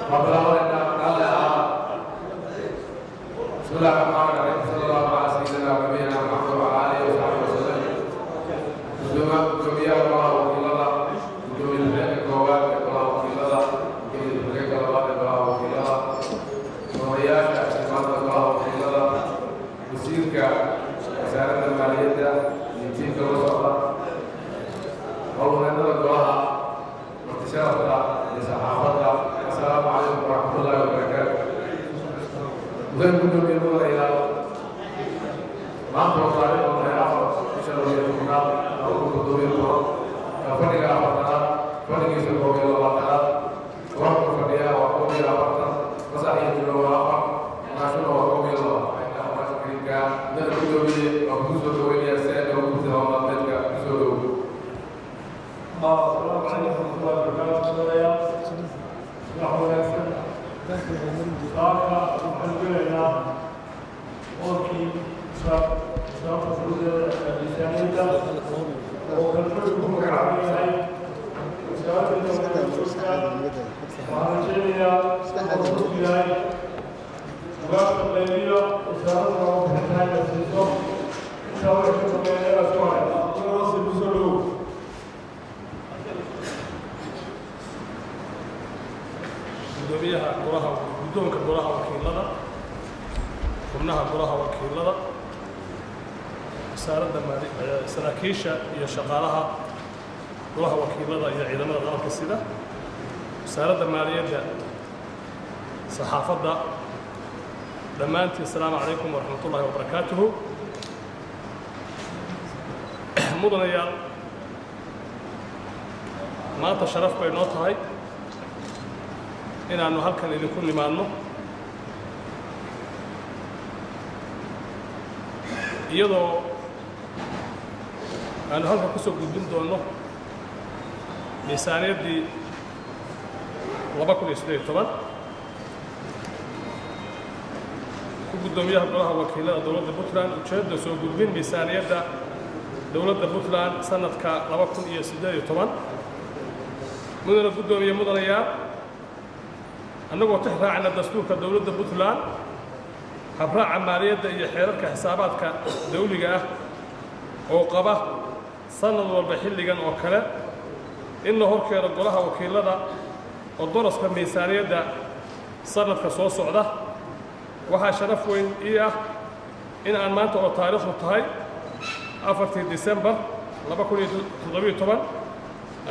بسم الله الرحمن الرحيم صلى الله على سيدنا ونبينا محمد وعلى اله وصحبه وسلم. gudoomiyaha golaha wakiilada, gudoomiye koowaad ee golaha wakiilada, gudoomiye labaad ee golaha wakiilada, madaxweynaha xildhibaanada golaha wakiilada, wasiirka wasaaradda maaliyadda iyo tiimka la socda, howlwareennada golaha, martisharafka iyo saxaafadda. Assalaamu calaykum waraxmatullaahi wabarakaatu. Waxaan gudoomiye madaxweynaha maanta oo taariikhda bisha labaad fadhiga afartanaad fadhigiisa koob iyo labaatanaad warka fadhiya waa koob iyo afartan fasax iyo jiro waa afar naashuna waa koob iyo laba waxayna kariimka dad gudoomiye waa ku soo dhaweynaya si ay ugu soo maadmeedka ku soo dhow. Assalaamu calaykum warahmatullahi wabarakatuh. Wax wanaagsan. Saaka waxaan gelaynaa qolkii sababta fududeeda miisaaniyadda oo kalfadhi ku magacaban yahay wasaaradda dowladda waxaan rajaynayaa inuu yahay ugaarta qaybiya wasaaradda oo bixitaanka siiso intaa wixii ka dambeeya soo haray si ku soo dhow. guddoonka golaha wakiilada, xubnaha golaha wakiilada, wasaaradda saraakiisha iyo shaqaalaha golaha wakiilada iyo ciidamada qaranka sida wasaaradda maaliyadda, saxaafadda, dhammaantiin assalaamu calaykum waraxmatullaahi wabarakaatuhu. mudanayaal, maanta sharaf bay noo tahay inaannu halkan idinku nimaadno iyadoo aanu halkan ku soo gudbin doonno miisaaniyaddii 2018 ku guddoomiyaha golaha wakiilada dowladda Puntland ujeedada soo gudbin miisaaniyadda dowladda Puntland sanadka 2018. mudane guddoomiye mudanayaal, annagoo tix raacna dastuurka dowladda Puntland, habraaca maaliyadda iyo xeerarka xisaabaadka dawliga ah oo qaba sanad walba xilligan oo kale in la horkeeno golaha wakiilada oo daraska miisaaniyadda sanadka soo socda. waxaa sharaf weyn ii ah in aan maanta oo taariikhdu tahay 4 Disembar 2017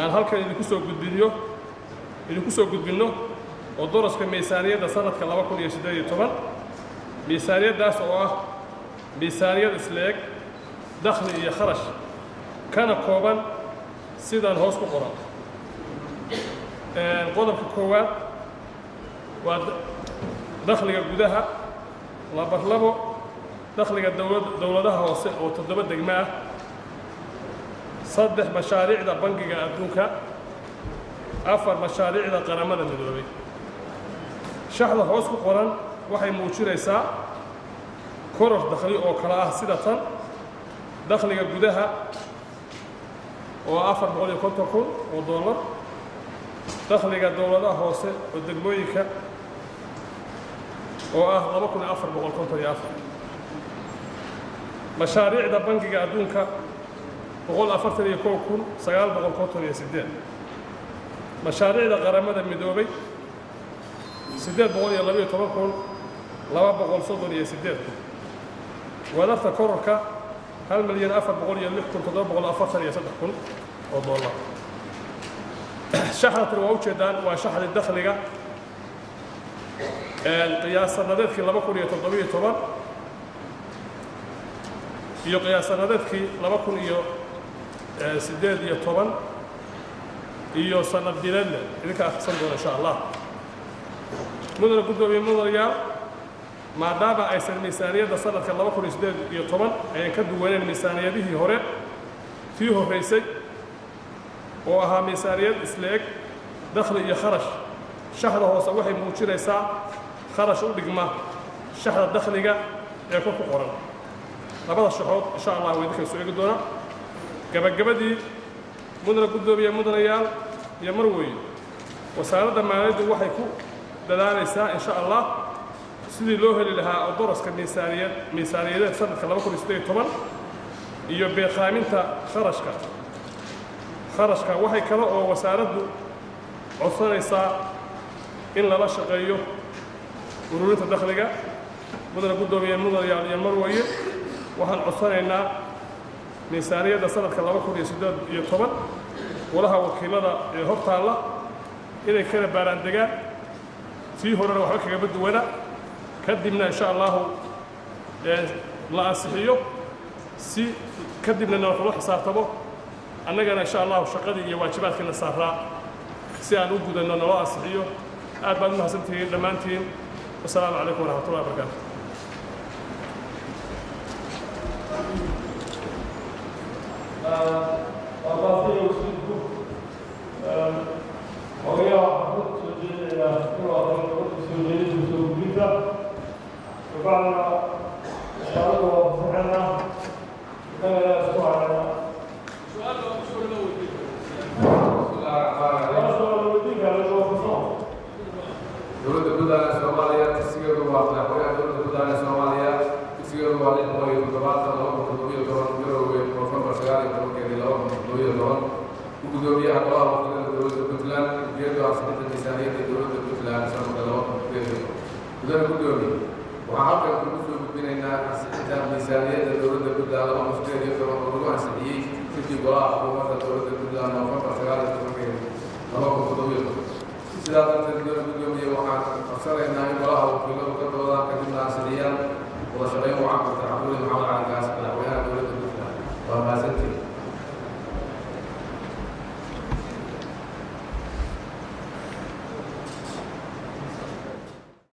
aan halkan idinku soo gudbinno oo daraska miisaaniyadda sanadka 2018. miisaaniyaddaas oo ah miisaaniyad isleeg dakhli iyo kharash kana kooban sidaan hoos ku qoran. qodobka koowaad waa dakhliga gudaha, labo dakhliga dowladaha hoose oo 7 degmo ah, 3 mashaariicda bangiga adduunka, 4 mashaariicda qaramada midoobay. shaxda hoos ku qoran waxay muujinaysaa koror dakhli oo kala ah sida tan: dakhliga gudaha oo 450,000 oo dollar, dakhliga dowladaha hoose oo degmooyinka oo ah 2,454, mashaariicda bangiga adduunka 141,958, mashaariicda qaramada midoobay 812,238, wadarta kororka 1,406,743 oo dollar. shaxdatan waa ujeedaan waa shaxda dakhliga qiyaas sanadeedkii 2017 iyo qiyaas sanadeedkii 2018 iyo sanad bileedle idinka akhrisan doona insha allah. mudane guddoomiye mudanayaal, maadaama aysan miisaaniyadda sanadka 2018 ayan ka duwaneen miisaaniyadihii hore tii horraysay oo ahaa miisaaniyad isleeg dakhli iyo kharash, shaxda hoose waxay muujinaysaa kharash u dhigma shaxda dakhliga ee kor ku qoran. labada shaxood insha allah waa idinka soo eegi doona. gabagabadii, mudane guddoomiye mudanayaal iyo marweyn, wasaaradda maaliyaddu waxay ku dadaalaysaa insha allah sidii loo heli lahaa oo daraska miisaaniyadeed sanadka 2018 iyo beeqaaminta kharashka waxay kale oo wasaaraddu codsanaysaa in lala shaqeeyo ururinta dakhliga mudana guddoomiye mudanayaal iyo marwaye waxaan codsanaynaa miisaaniyadda sanadka 2018 golaha wakiilada ee hortaalla inay kala baaraan degaan tii horena waxba kaga duwana kadibna insha allahu la ansixiyo si kadibna nala xisaabtamo annagana insha allahu shaqadii iyo waajibaadkiina saaraa si aan u gudanno naloo ansixiyo aad baad u mahadsantihiin dhammaantiin wasalaamu calaykum waraxmatullahi wabarakaatu dowladda gudaha Soomaaliya dugsigeedu waa madaxweynaha dowladda gudaha Soomaaliya dugsigeedu waa 1977 Garowe November 9 gudoomiyaha golaha wakiilada dowladda Puntland ujeedada ansixinta miisaaniyadda dowladda Puntland sanadka 2018 gudana gudoomiye waxaan halkan ugu soo gudbinaynaa ansixinta miisaaniyadda dowladda Puntland 2018 oo lagu ansixiyey sidii golaha xukuumadda dowladda